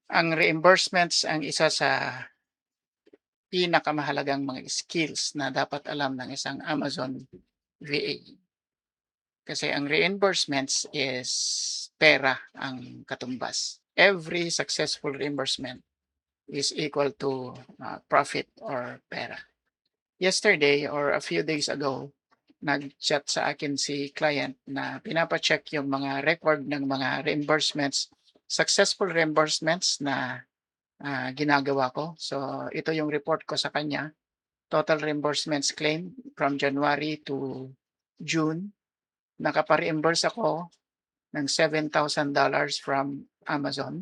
Ang reimbursements ang isa sa pinakamahalagang mga skills na dapat alam ng isang Amazon VA. Kasi ang reimbursements is pera ang katumbas. Every successful reimbursement is equal to profit or pera. Yesterday or a few days ago, nag-chat sa akin si client na pinapacheck yung mga record ng mga reimbursements, successful reimbursements na ginagawa ko. So ito yung report ko sa kanya. Total reimbursements claim from January to June. Nakapa-reimburse ako ng $7,000 from Amazon.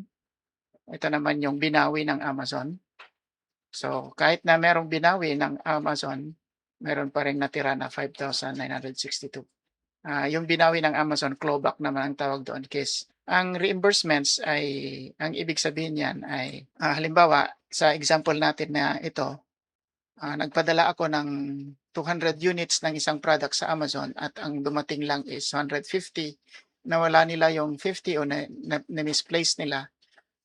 Ito naman yung binawi ng Amazon. So kahit na merong binawi ng Amazon, meron pa rin natira na 5,962. Yung binawi ng Amazon, clawback naman ang tawag doon, case. Ang reimbursements ay, ang ibig sabihin niyan ay, halimbawa, sa example natin na ito, nagpadala ako ng 200 units ng isang product sa Amazon at ang dumating lang is 150, nawala nila yung 50 o na-misplace nila,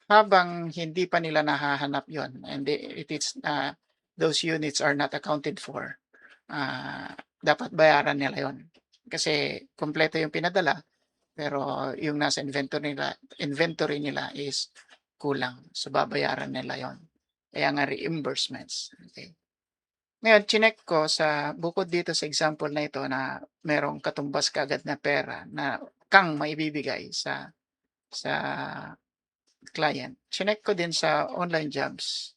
habang hindi pa nila nahahanap yon and those units are not accounted for, dapat bayaran nila yon. Kasi kompleto yung pinadala, pero yung nasa inventory nila is kulang. So babayaran nila yon. Kaya nga reimbursements. Okay. Ngayon, chinek ko sa bukod dito sa example na ito na merong katumbas kaagad na pera na kang maibibigay sa client. Chinek ko din sa online jobs.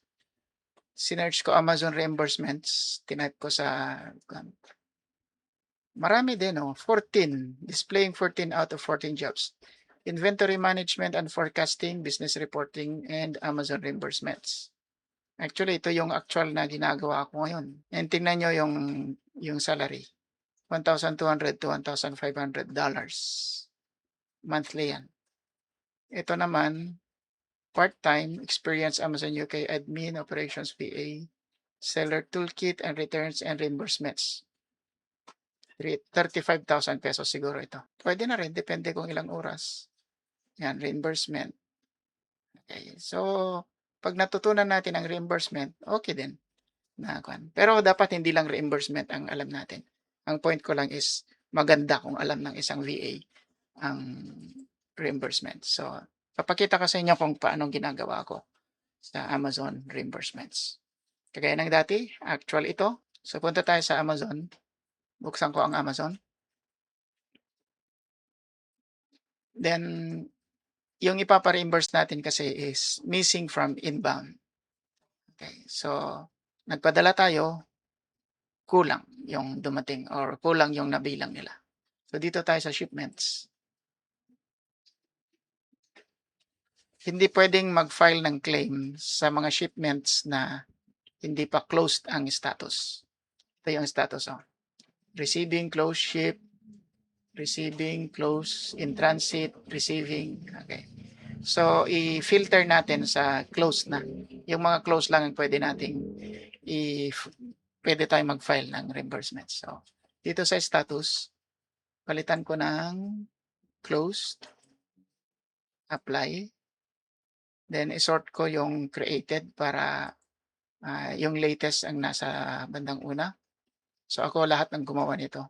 Sinearch ko Amazon reimbursements. Tinype ko sa marami din, 14. Displaying 14 out of 14 jobs. Inventory management and forecasting, business reporting, and Amazon reimbursements. Actually, ito yung actual na ginagawa ko ngayon. And tingnan nyo yung salary. $1,200 to $1,500. Monthly yan. Ito naman, part-time, experience Amazon UK admin, operations PA, seller toolkit, and returns and reimbursements. 35,000 pesos siguro ito. Pwede na rin, depende kung ilang oras. Yan, reimbursement. Okay. So, pag natutunan natin ang reimbursement, okay din. Pero dapat hindi lang reimbursement ang alam natin. Ang point ko lang is maganda kung alam ng isang VA ang reimbursement. So, papakita ko sa inyo kung paano ginagawa ko sa Amazon reimbursements. Kagaya ng dati, actual ito. So, punta tayo sa Amazon. Buksan ko ang Amazon. Then, yung ipapa-reimburse natin kasi is missing from inbound. Okay, so nagpadala tayo, kulang yung dumating or kulang yung nabilang nila. So dito tayo sa shipments. Hindi pwedeng mag-file ng claim sa mga shipments na hindi pa closed ang status. Ito yung status. Receiving, close, ship, receiving, close, in transit, receiving. Okay. So, i-filter natin sa close na. Yung mga close lang ang pwede nating pwede tayo mag-file ng reimbursement. So, dito sa status, palitan ko ng closed, apply, then isort ko yung created para yung latest ang nasa bandang una. So, ako lahat ng gumawa nito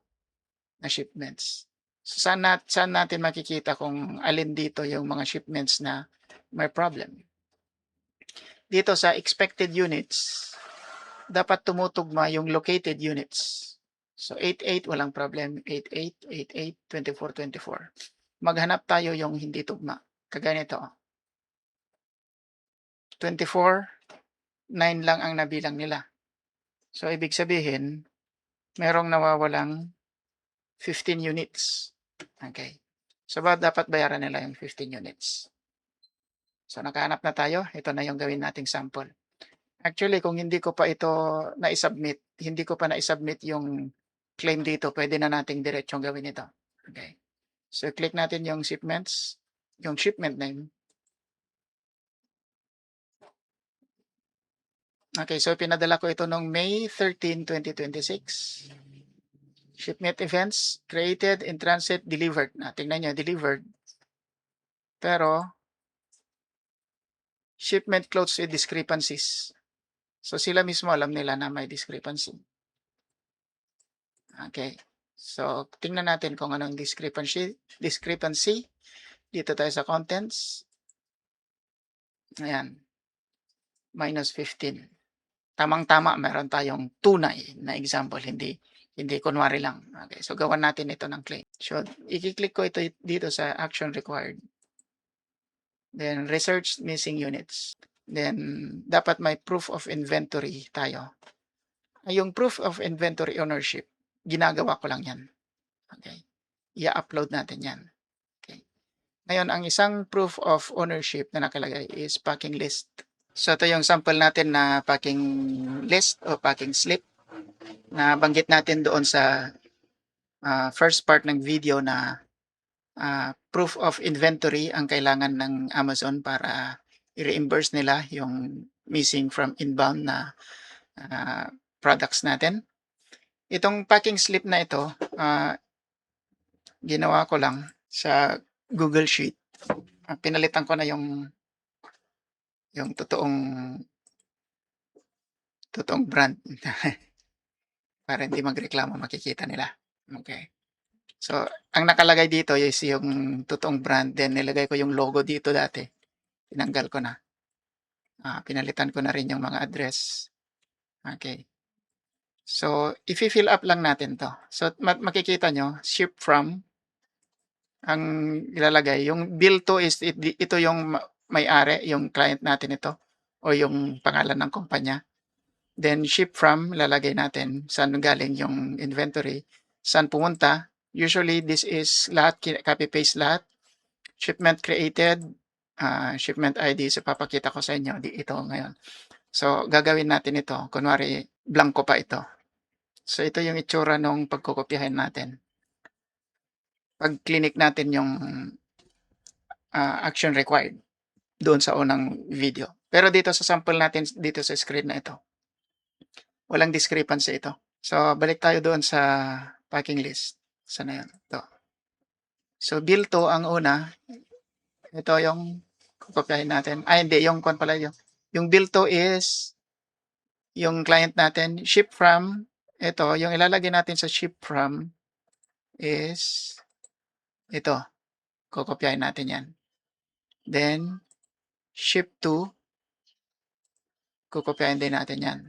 na shipments. So, saan natin makikita kung alin dito yung mga shipments na may problem? Dito sa expected units, dapat tumutugma yung located units. So 88 walang problem, 88, 88, 24, 24. Maghanap tayo yung hindi tugma. Kagaya nito. 24, 9 lang ang nabilang nila. So ibig sabihin, merong nawawalang 15 units. Okay. So dapat bayaran nila yung 15 units. So nakahanap na tayo. Ito na yung gawin nating sample. Actually, kung hindi ko pa ito na-submit, hindi ko pa na-submit yung claim dito, pwede na nating diretsong gawin ito. Okay. So, click natin yung shipments, yung shipment name. Okay, so pinadala ko ito noong May 13, 2026. Shipment events, created, in transit, delivered. Tingnan nyo, delivered. Pero, shipment closed with discrepancies. So sila mismo alam nila na may discrepancy. Okay. So tingnan natin kung anong discrepancy. Dito tayo sa contents. Ayan. Minus 15. Tamang-tama, meron tayong tunay na example, hindi kunwari lang. Okay, so gawan natin ito ng claim. So, i-click ko ito dito sa action required. Then, research missing units. Then, dapat may proof of inventory tayo. Yung proof of inventory ownership, ginagawa ko lang yan. Okay. I-upload natin yan. Okay. Ngayon, ang isang proof of ownership na nakalagay is packing list. So ito yung sample natin na packing list o packing slip na banggit natin doon sa first part ng video na proof of inventory ang kailangan ng Amazon para i-reimburse nila yung missing from inbound na products natin. Itong packing slip na ito, ginawa ko lang sa Google Sheet. Pinalitan ko na yung totoong brand para hindi magreklamo, makikita nila. Okay. So, ang nakalagay dito is yung totoong brand. Then, nilagay ko yung logo dito dati. Tinanggal ko na. Pinalitan ko na rin yung mga address. Okay. So, i-fill up lang natin to. So, makikita nyo, ship from, ang ilalagay. Yung bill to is, ito yung may-ari, yung client natin ito, o yung pangalan ng kumpanya. Then, ship from, lalagay natin saan galing yung inventory, saan pumunta. Usually, this is lahat, copy-paste lahat. Shipment created, shipment ID. So, papakita ko sa inyo ito ngayon. So, gagawin natin ito. Kunwari, blanco pa ito. So, ito yung itsura nung pagkukopyahin natin. Pag-clinic natin yung action required doon sa unang video. Pero dito sa sample natin, dito sa screen na ito, walang discrepancy ito. So, balik tayo doon sa packing list. Sana yan? Ito. So, bill to ang una. Ito yung kukopyahin natin. Hindi. Yung kung pala yun. Yung bill to is yung client natin. Ship from. Ito. Yung ilalagay natin sa ship from is ito. Kukopyahin natin yan. Then, ship to. Kukopyahin din natin yan.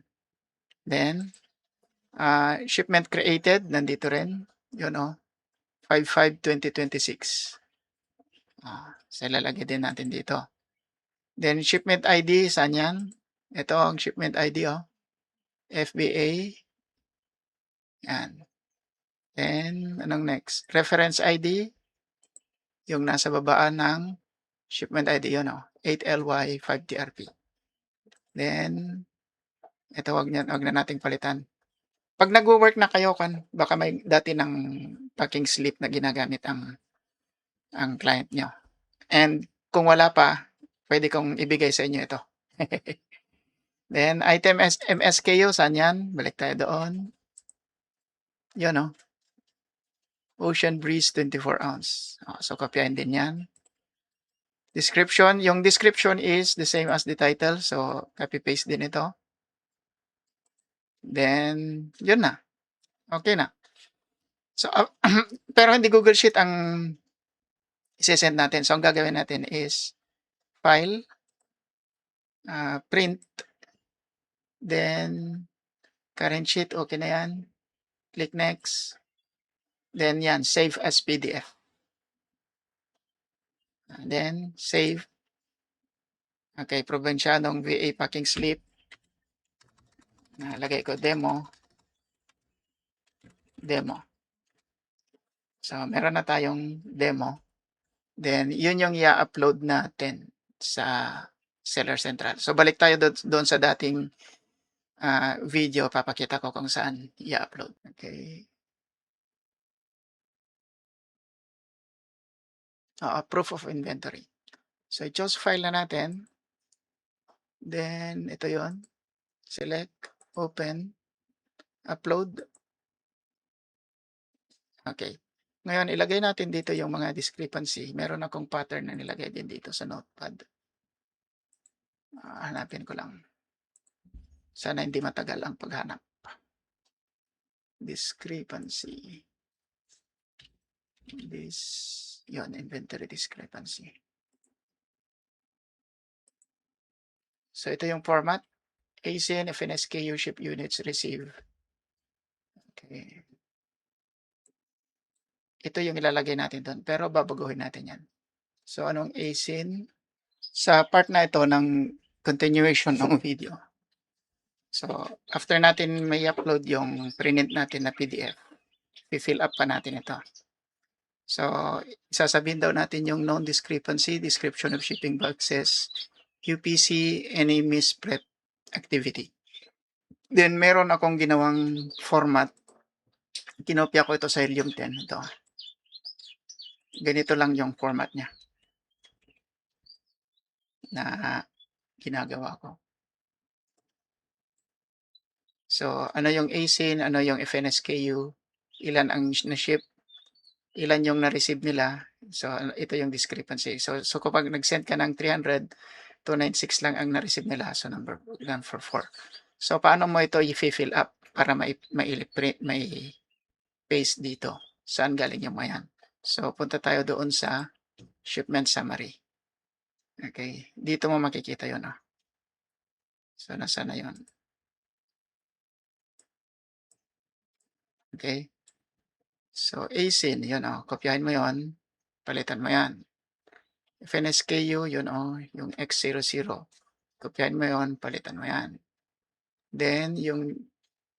Then, shipment created. Nandito rin. Yun o. 5/5/2026. So, ilalagay din natin dito. Then, shipment ID, saan yan? Ito ang shipment ID, FBA. Yan. Then, anong next? Reference ID, yung nasa babaan ng shipment ID, yun, 8LY5TRP. Then, ito, wag na nating palitan. Pag nag-work na kayo, baka may dati ng packing slip na ginagamit ang client nyo. And kung wala pa, pwede kong ibigay sa inyo ito. Then, item MSKU, saan yan? Balik tayo doon. Yun, Ocean Breeze 24 ounce. So, kopyahin din yan. Description. Yung description is the same as the title. So, copy-paste din ito. Then, yun na. Okay na. So, pero hindi Google Sheet ang isi-send natin. So, ang gagawin natin is file, print, then current sheet, okay na yan. Click next. Then yan, save as PDF. And then, save. Okay, Provincianong VA packing slip. Lagay ko demo. So, meron na tayong demo. Then, yun yung i-upload natin sa Seller Central. So, balik tayo doon sa dating video. Papakita ko kung saan i-upload. Okay. Proof of inventory. So, i-choose file na natin. Then, ito yon. Select, open, upload. Okay. Ngayon, ilagay natin dito yung mga discrepancy. Meron akong pattern na nilagay din dito sa notepad. Hanapin ko lang. Sana hindi matagal ang paghanap. Discrepancy. Yun, inventory discrepancy. So ito yung format. ASIN, FNSKU, ship units, receive. Okay. Ito yung ilalagay natin doon, pero babaguhin natin yan. So anong ASIN? Sa part na ito ng continuation ng video. So after natin may upload yung print natin na PDF, i-fill up pa natin ito. So sasabihin daw natin yung known discrepancy, description of shipping boxes, UPC, any misprep activity. Then meron akong ginawang format. Kinopya ko ito sa Helium 10. Ito. Ganito lang yung format niya na ginagawa ko. So, ano yung ASIN, ano yung FNSKU, ilan ang na-ship, ilan yung na-receive nila. So, ito yung discrepancy. So kapag nag-send ka ng 300, 296 lang ang na-receive nila. So, number 4. So, paano mo ito i-fill up para may paste dito? Saan galing yung mga yan? So, punta tayo doon sa shipment summary. Okay. Dito mo makikita yun. So, nasa na yun? Okay. So, ASIN, yun kopyahin mo yun, palitan mo yan. FNSKU, yun yung X00. Kopyahin mo yun, palitan mo yan. Then, yung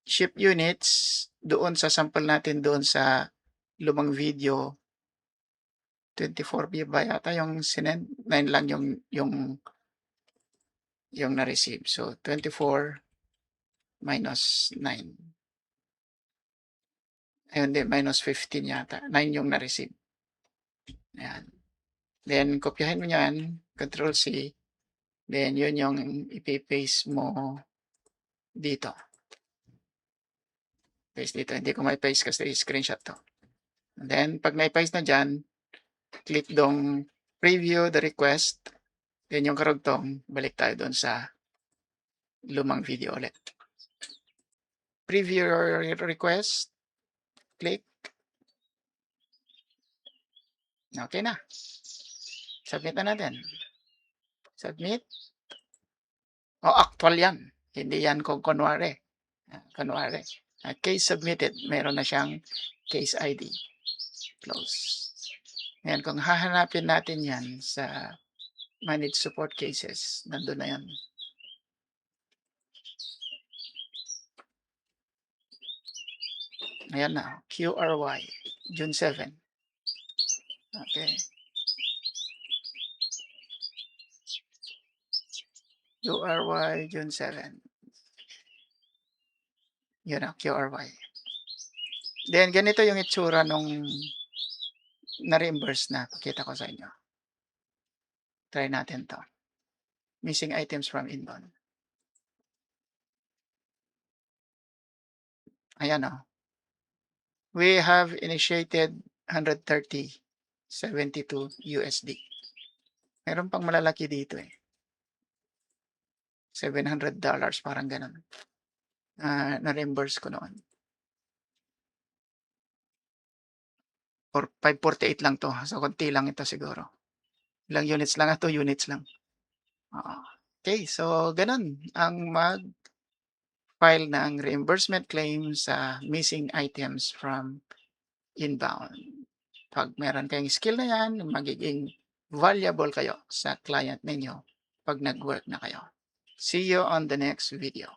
ship units, doon sa sample natin doon sa lumang video, 24 ba yata yung sinend? 9 lang yung na-receive. So, 24 minus 9. Ayun din, minus 15 yata. 9 yung na-receive. Ayan. Then, kopyahin mo yan. Control-C. Then, yun yung ipipaste mo dito. Paste dito. Hindi ko may paste kasi screenshot to. And then, pag na-paste na dyan, click dong preview the request. Then, yung karugtong, balik tayo doon sa lumang video ulit. Preview request. Click. Okay na. Submit na natin. Submit. Actual yan. Hindi yan kung kunwari. Kunwari. Case submitted. Meron na siyang case ID. Close. Ngayon, kung hahanapin natin yan sa managed support cases, nandun na yan. Ayan na. QRY. June 7. Okay. QRY June 7. Yun na, QRY. Then, ganito yung itsura nung na-reimburse na. Pakita ko sa inyo. Try natin to. Missing items from inbound. Ayan We have initiated 130.72 USD. Meron pang malalaki dito $700, parang ganun. Na-reimburse ko noon. Or 548 lang to. So, konti lang ito siguro. Ilang units lang ito? Units lang. Okay, so ganun ang mag-file ng reimbursement claim sa missing items from inbound. Pag meron kayong skill na yan, magiging valuable kayo sa client ninyo pag nag-work na kayo. See you on the next video.